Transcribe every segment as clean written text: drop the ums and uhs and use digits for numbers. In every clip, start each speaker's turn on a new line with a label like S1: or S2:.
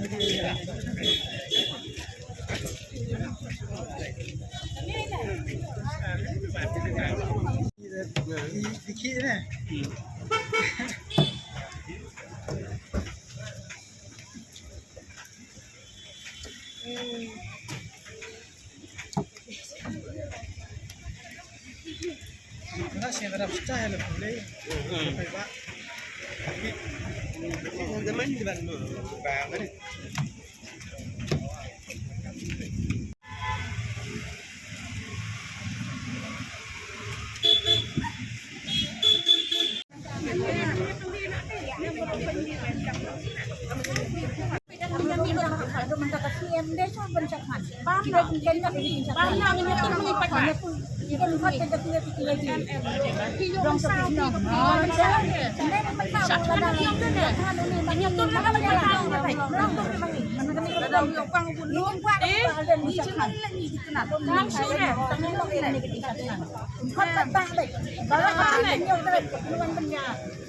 S1: Dikit ni. Saya dah pecah ya lepas ni. Baik. Zaman di mana? Bang ni.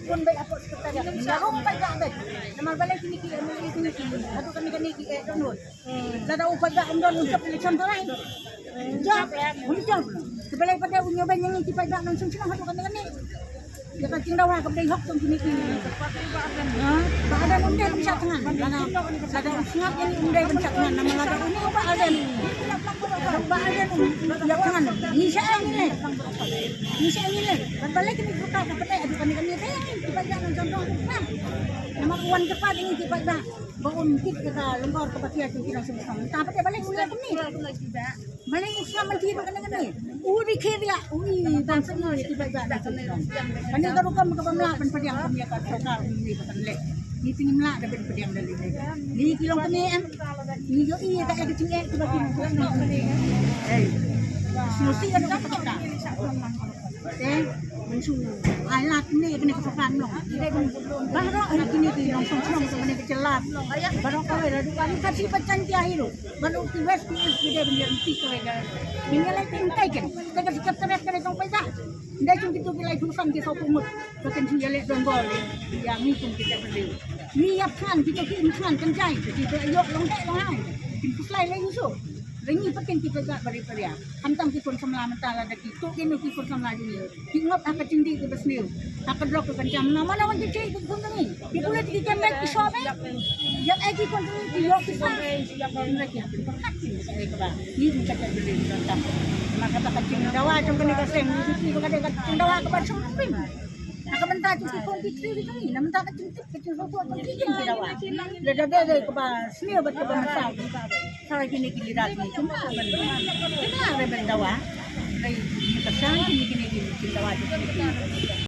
S1: Pun baik apa sekretariat. Larung pajak deh. Nama balai sini ki sini. Satu kami ki donut. Lada upajak ndon untuk election tu lain. Jap. Uncap. Sebalai pada unya banyak ni pajak nang senang satu kami. Dia kan tinggal orang kepada hak tong sini ki. Badan undai pencak tangan. Lada usngap yang undai pencak tangan. Nama lada ini apa ada ni? Badan pencak tangan. Ni saya ni. Ni saya ni. Balai kami buka kepada aduh kami pajak nang contoh kan. Nama uan cepat ini pajak. Bangun kita lembor kepastian kita semua. Tapi dia balik ulang ni. Balik Islam mesti kan ni. Uri kira, uri dan semua itu pajak. Kami kalau kamu ke pemela penpediang kami akan total ini bukan lek. Ni tinggi melak dapat penpediang dari ni. Ni kilong kami ni yo iya tak ada cingek tu bagi ni. Susi ada apa tak? Musuh alat ni kena kesopan long. Baru anak ini di langsung tu kena kecelap. Baru kau ada kali kasih pacan dia itu. Baru di west dia benda mesti kau ada. Ini lagi intai kan. Kita kasih terus kena kau pajak. Dah cuma kita bilai tulisan kita pumut. Kita cuma lihat gambar yang ni cuma kita beli. Ni kan kita kan kenjai. Kita ayok longai longai. Kita selai lagi so. Ringi pakin kita tak beri-beri. Hantam kita pun semula mentala daki. Tu kini kita pun semula ni. Tingap akan cindi ke besniu. Akan drop ke kencam. Nama lawan kita itu pun ni. Kita boleh kita make kisah ni. Yang lagi pun ni yok kisah. Mereka akan berkati saya kebang. Ni kita beli tentang. Maka tak kacing dawa jom kena kasem. Ni kita kacing dawa kepada semua. Akan mentah cuci pun fitri di sini. Nama tak kacing sosok pun kacing dawa. Dah kepada sniu betul betul. Kalau kini lirat ni cuma benar. Kenapa berdawa? Dari pesan kini dawa tu.